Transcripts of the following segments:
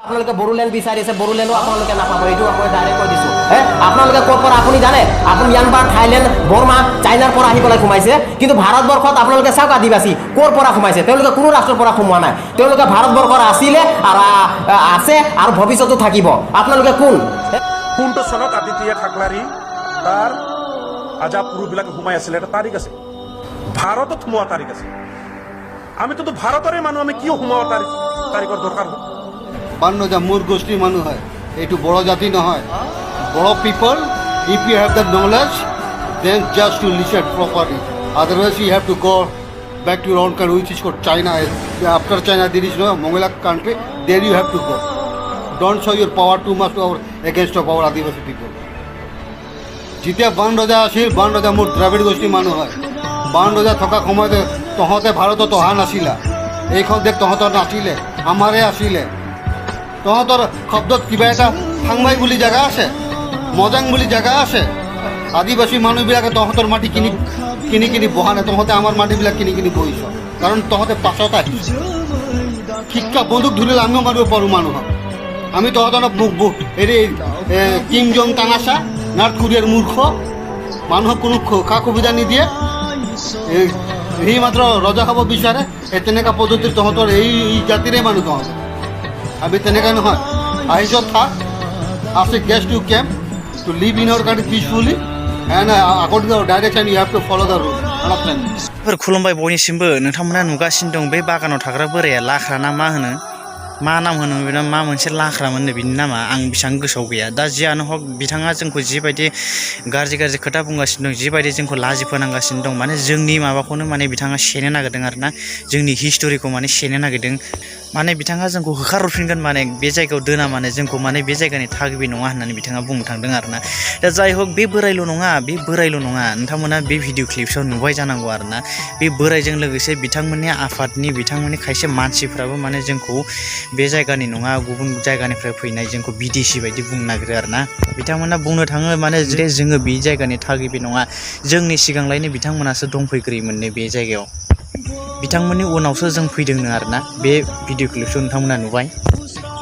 আপোনালোকে বড়োলেণ্ড বিচাৰিছে বড়োলেণ্ডো আপোনালোকে নাপাব এইটো মই ডাইৰেক্ট কৈ দিছোঁ আপোনালোকে ক'ৰ পৰা আপুনি জানে আপুনি ম্যানমাৰ থাইলেণ্ড বৰ্মা চাইনাৰ পৰা আহি পেলাই সোমাইছে কিন্তু ভাৰতবৰ্ষত আপোনালোকে চাওক আদিবাসী ক'ৰ পৰা সোমাইছে তেওঁলোকে কোনো ৰাষ্ট্ৰৰ পৰা সোমোৱা নাই তেওঁলোকে ভাৰতবৰ্ষৰ আছিলে আৰু আছে আৰু ভৱিষ্যতো থাকিব আপোনালোকে কোনটো চনত আদিত্য ঠাকলাৰী তাৰ আজাপুৰুবিলাকে সোমাই আছিলে এটা তাৰিখ আছে ভাৰতত সোমোৱা তাৰিখ আছে আমিতো ভাৰতৰে মানুহ আমি কিয় সোমোৱা তাৰিখৰ দৰকাৰ হ'ল বান্নজা মূৰ গোষ্ঠীৰ মানুহ হয় এইটো বড়ো জাতি নহয় Bodo people if you have the knowledge then just to listen properly otherwise you have to go back to your own country which is called China. After China there is no Mongolian country, there you have to go. Don't show your power too much to our against of our Adivasi people. যেতিয়া বান ৰজা আছিল বান ৰজা মোৰ দ্ৰাবিড় গোষ্ঠীৰ মানুহ হয় বান ৰজা থকা সময়তে তহঁতে ভাৰতত অহা নাছিলা এইখন দেশ তহঁতৰ নাছিলে আমাৰে আছিলে তহঁতৰ শব্দত কিবা এটা থাংমাই বুলি জেগা আছে মজাং বুলি জেগা আছে আদিবাসী মানুহবিলাকে তহঁতৰ মাটি কিনি কিনি বহা নাই তহঁতে আমাৰ মাটিবিলাক কিনি কিনি বহিছ কাৰণ তহঁতে পাছত আহিছ শিক্ষা বন্দুক ধৰিলে আমিও মাৰিব পাৰোঁ মানুহক আমি তহঁতৰ হেৰি কিম জং টানাচা নৰ্থ কোৰিয়াৰ মূৰ্খ মানুহক কোনো সা সুবিধা নিদিয়ে সি মাত্ৰ ৰজা খাব বিচাৰে এই তেনেকুৱা পদ্ধতিৰ তহঁতৰ এই জাতিৰে মানুহ তহঁত আমি তেনেকুৱা নহয় আহিছ থাক আছে গেছ to camp to live in our country peacefully and according to our direction you have to follow the rule understand खुलुमबाय बयनिसिमबो नोंथांमोना नुगासिनो दं बे बागानाव थाग्रा बोराया लाख्रा ना मा होनो मा नाम होनो बेना मा मोनसे लाख्रामोननो बिनि नामा आं बेसेबां गोसोआव गैया दा जियानो हक बिथाङा जोंखौ जिबायदि गाज्रि खोथा बुंगासिनो दं जिबायदि जोंखौ लाजि फोनांगासिनो दं माने जोंनि माबाखौनो माने बिथाङा सेनो नागिरदों आरोना जोंनि हिस्टरिखौ माने सेनो नागिरदों माने बिथाङा जोंखौ होखारहरफिनगोन माने बे जायगायाव दोना माने जोंखौ माने बे जायगानि थागिबि नङा होननानै बिथाङा बुंनो थांदों आरोना दा जाय हक बे बोरायल' नङा नोंथांमोना बे भिडिअ क्लिप्सआव नुबाय जानांगौ आरोना बे बोरायजों लोगोसे बिथांमोननि आफादनि बिथांमोननि खायसे मानसिफ्राबो माने जोंखौ बे जायगानि नङा गुबुन जायगानिफ्राय फैनाय जोंखौ बिदेशि बायदि बुंनो नागिरो आरोना बिथांमोना बुंनो थाङो माने जे जोङो बे जायगानि थागिबि नङा जोंनि सिगांलायनो बिथांमोनासो दंफैग्रोयोमोननो बे जायगायाव बिथांमोननि उनावसो जों फैदोंनो आरोना बे भिडिअ क्लिपखौ नोंथांमोना नुबाय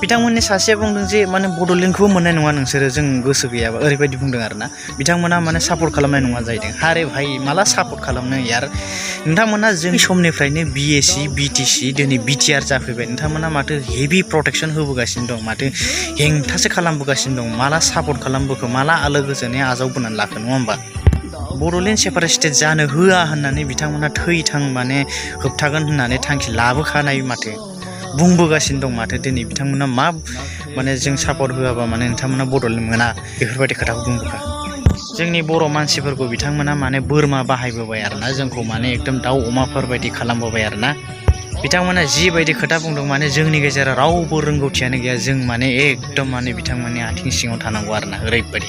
बिथांमोननि सासेया बुंदों जे माने बड'लेण्डखौबो मोननाय नङा नोंसोरो जों गोसो गैयाबा ओरैबायदि बुंदों आरोना बिथांमोना माने सापर्ट खालामनाय नङा जाहैदों हारे भाई माला सापर्ट खालामनो यार नोंथांमोना जोंनि समनिफ्रायनो बिएसि बिटिसि दिनै बिटिआर जाफैबाय नोंथांमोना माथो हेभि प्रटेक्सन होबोगासिनो दं माथो हेंथासो खालामबोगासिनो दं माला सापर्ट खालामबोखो माला आलो गोजोनै आजावबोनानै लाखो नङा होमबा बड'लेण्ड सेपारेट स्टेट जानो होआ होननानै बिथांमोना थै-थां माने होबथागोन होननानै थांखि लाबोखानाय माथो बुंबोगासिनो दं माथो दिनै बिथांमोना मा माने जों सापर्ट होआबा माने नोंथांमोना बड'लेण्ड मोना बेफोरबायदि खोथाखौ बुंबोखा जोंनि बर' मानसिफोरखौ बिथांमोना माने बोरमा बाहायबोबाय आरोना जोंखौ माने एकदम दाउ अमाफोर बायदि खालामबोबाय आरोना बिथांमोना जिबायदि खोथा बुंदों माने जोंनि गेजेराव रावबो रोंगौथियानो गैया जों माने एकदम माने बिथांमोननि आथिं सिङाव थानांगौ आरोना ओरैबायदि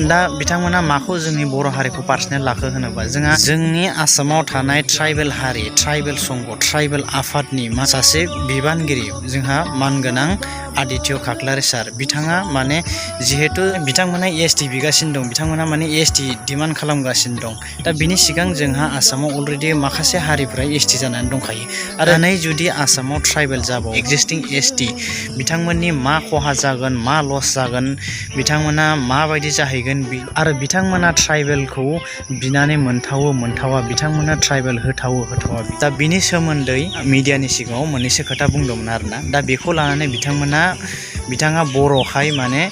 दा बिथांमोना माखौ जोंनि बर' हारिखौ पार्सनेल लाखो होनोबा जोंहा जोंनि आसामाव थानाय ट्राइबेल हारि ट्राइबेल संघ ट्राइबेल आफादनि सासे बिबानगिरि जोंहा मानगोनां आदित्य खाख्लारि सार बिथाङा माने जिहेतु बिथांमोना एसटि बिगासिनो दं बिथांमोना माने एसटि डिमान्ड खालामगासिनो दं दा बिनि सिगां जोंहा आसामाव अलरेडि माखासे हारिफ्रा एसटि जानानै दंखायो आरो नै जुदि आसामाव ट्राइबेल जाबाव एक्जिस्टिं एसटि बिथांमोननि मा खहा जागोन मा लस जागोन बिथांमोना माबायदि जाहैगोन आरो बिथांमोना ट्राइबेलखौ बिनानै मोनथावा बिथांमोना ट्राइबेल होथावा दा बिनि सोमोन्दै मिडियानि सिगाङाव मोननैसो खोथा बुंदोंमोन आरोना दा बेखौ लानानै बिथाङा बर'खाय माने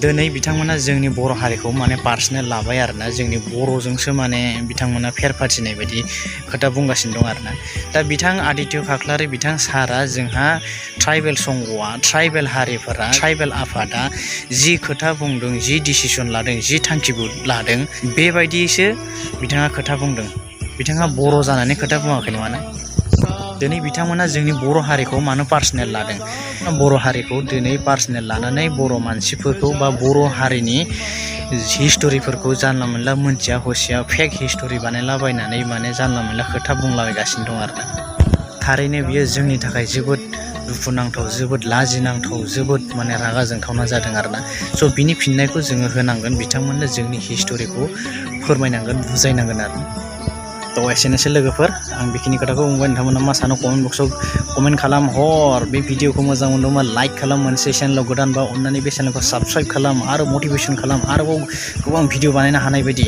दिनै बिथांमोना जोंनि बर' हारिखौ माने पार्सनेल लाबाय आरोना जोंनि बर'जोंसो माने बिथांमोना फेर फाथिनाय बायदि खोथा बुंगासिनो दं आरोना दा बिथां आदित्य खाख्लारि बिथां सारा जोंहा ट्राइबेल संघआ ट्राइबेल हारिफोरा ट्राइबेल आफादा जि खोथा बुंदों जि डिसिसन लादों जि थांखिबो लादों बेबायदिसो बिथाङा खोथा बुंदों बिथाङा बर' जानानै खोथा बुङाखै नङाना दिनै बिथांमोना जोंनि बर' हारिखौ मानो पार्सनेल लादों बर' हारिखौ दिनै पार्सनेल लानानै बर' मानसिफोरखौ बा बर' हारिनि हिस्टरिफोरखौ जानला मोनला मोनथिया हसिया फेक हिस्टरि बानायलाबायनानै माने जानला मोनला खोथा बुंलाबायगासिनो दं आरोना थारैनो बियो जोंनि थाखाय जोबोद दुखुनांथाव जोबोद लाजिनांथाव जोबोद माने रागा जोंथावना जादों आरोना स' बिनि फिननायखौ जोङो होनांगोन बिथांमोननो जोंनि हिस्टरिखौ फोरमायनांगोन बुजायनांगोन आरो तो एसेनोसै लोगोफोर आं बेखिनि खोथाखौ बुंबाय नोंथांमोना मा सानो कमेन्ट बक्सआव कमेन्ट खालाम हर बे भिडिअखौ मोजां मोनदोंबा लाइक खालाम मोनसे चेनेलाव गोदानबा अननानै बे चेनेलखौ साबस्क्राइब खालाम आरो मटिभेसन खालाम आरोबाव गोबां भिडिअ बानायनो हानाय बायदि